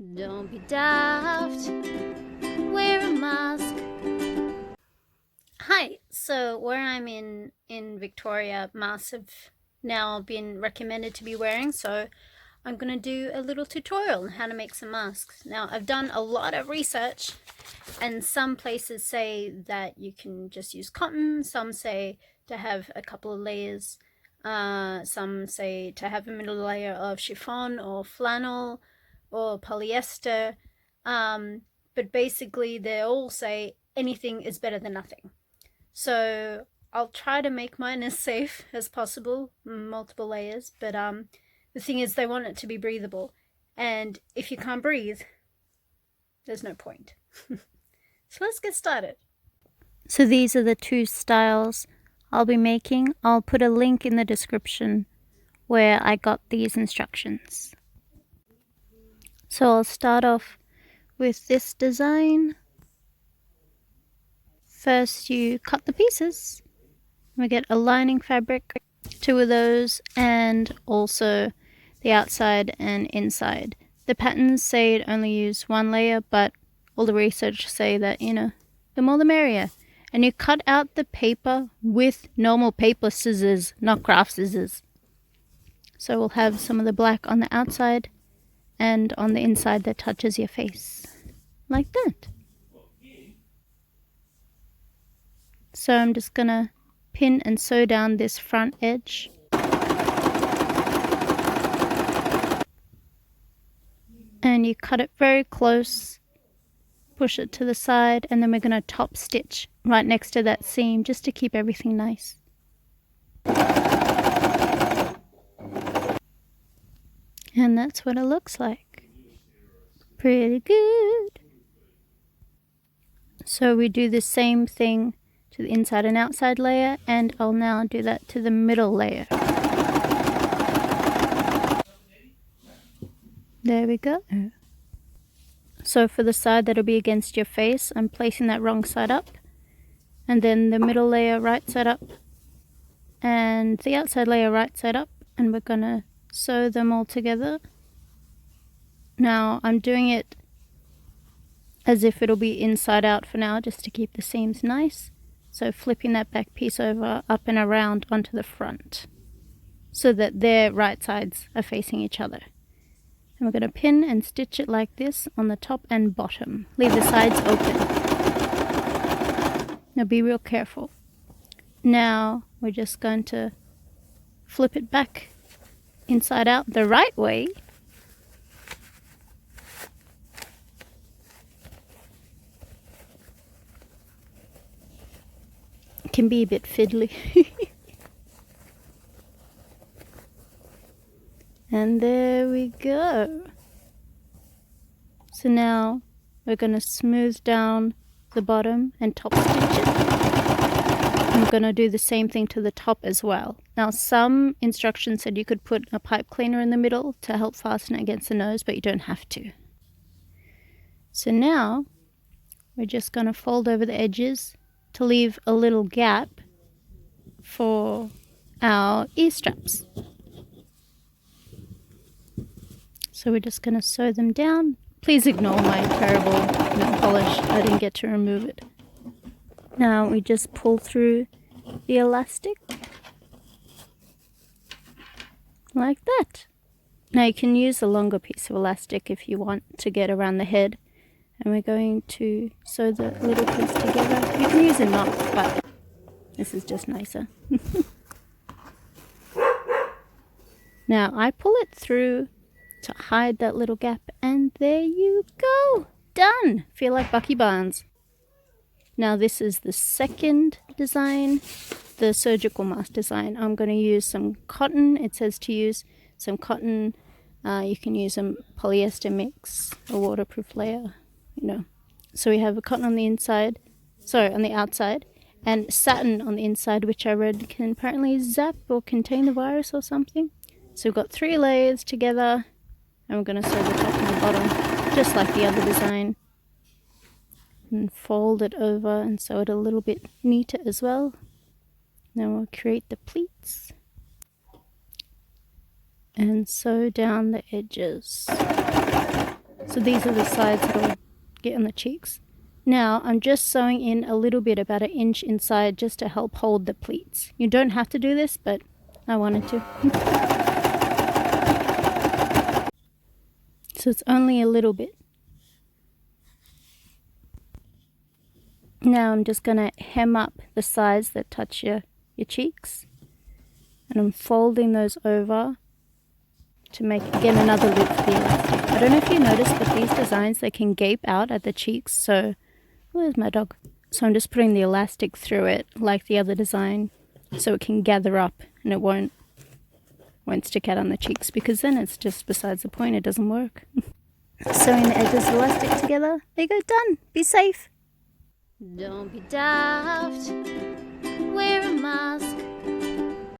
Don't be daft, wear a mask. Hi, so where I'm in Victoria, masks have now been recommended to be wearing, so I'm going to do a little tutorial on how to make some masks. Now, I've done a lot of research, and some places say that you can just use cotton, some say to have a couple of layers, some say to have a middle layer of chiffon or flannel or polyester, but basically they all say anything is better than nothing. So I'll try to make mine as safe as possible, multiple layers, but the thing is they want it to be breathable, and if you can't breathe, there's no point. So let's get started. So these are the two styles I'll be making. I'll put a link in the description where I got these instructions. So I'll start off with this design. First you cut the pieces. We get a lining fabric, 2 of those, and also the outside and inside. The patterns say it only use 1 layer, but all the research say that, the more the merrier. And you cut out the paper with normal paper scissors, not craft scissors. So we'll have some of the black on the outside and on the inside that touches your face, like that. So I'm just gonna pin and sew down this front edge. And you cut it very close, push it to the side, and then we're gonna top stitch right next to that seam just to keep everything nice. And that's what it looks like. Pretty good. So we do the same thing to the inside and outside layer, and I'll now do that to the middle layer. There we go. So for the side that'll be against your face, I'm placing that wrong side up, and then the middle layer right side up, and the outside layer right side up, and we're gonna sew them all together. Now I'm doing it as if it'll be inside out for now, just to keep the seams nice. So flipping that back piece over, up and around onto the front, so that their right sides are facing each other. And we're going to pin and stitch it like this on the top and bottom. Leave the sides open. Now be real careful. Now we're just going to flip it back inside out the right way. It can be a bit fiddly. And there we go. So now we're going to smooth down the bottom and top stitch it. I'm going to do the same thing to the top as well. Now some instructions said you could put a pipe cleaner in the middle to help fasten it against the nose, but you don't have to. So now we're just going to fold over the edges to leave a little gap for our ear straps. So we're just going to sew them down. Please ignore my terrible nail polish. I didn't get to remove it. Now we just pull through the elastic like that. Now you can use a longer piece of elastic if you want to get around the head. And we're going to sew the little piece together. You can use a knot, but this is just nicer. Now I pull it through to hide that little gap, and there you go. Done! Feel like Bucky Barnes. Now this is the second design, the surgical mask design. I'm going to use some cotton. It says to use some cotton. You can use a polyester mix, a waterproof layer. So we have a cotton on the inside, on the outside, and satin on the inside, which I read can apparently zap or contain the virus or something. So we've got 3 layers together, and we're going to sew the top and the bottom, just like the other design, and fold it over and sew it a little bit neater as well. Then we'll create the pleats and sew down the edges. So these are the sides that will get on the cheeks. Now I'm just sewing in a little bit, about 1 inch inside, just to help hold the pleats. You don't have to do this, but I wanted to. So it's only a little bit. Now I'm just going to hem up the sides that touch your cheeks. And I'm folding those over to make, again, another loop for the elastic. I don't know if you noticed, but these designs, they can gape out at the cheeks. So, where's my dog? So I'm just putting the elastic through it like the other design, so it can gather up and it won't stick out on the cheeks, because then it's just besides the point, it doesn't work. Sewing the edges of the elastic together. There you go, done. Be safe. Don't be daft. Wear a mask.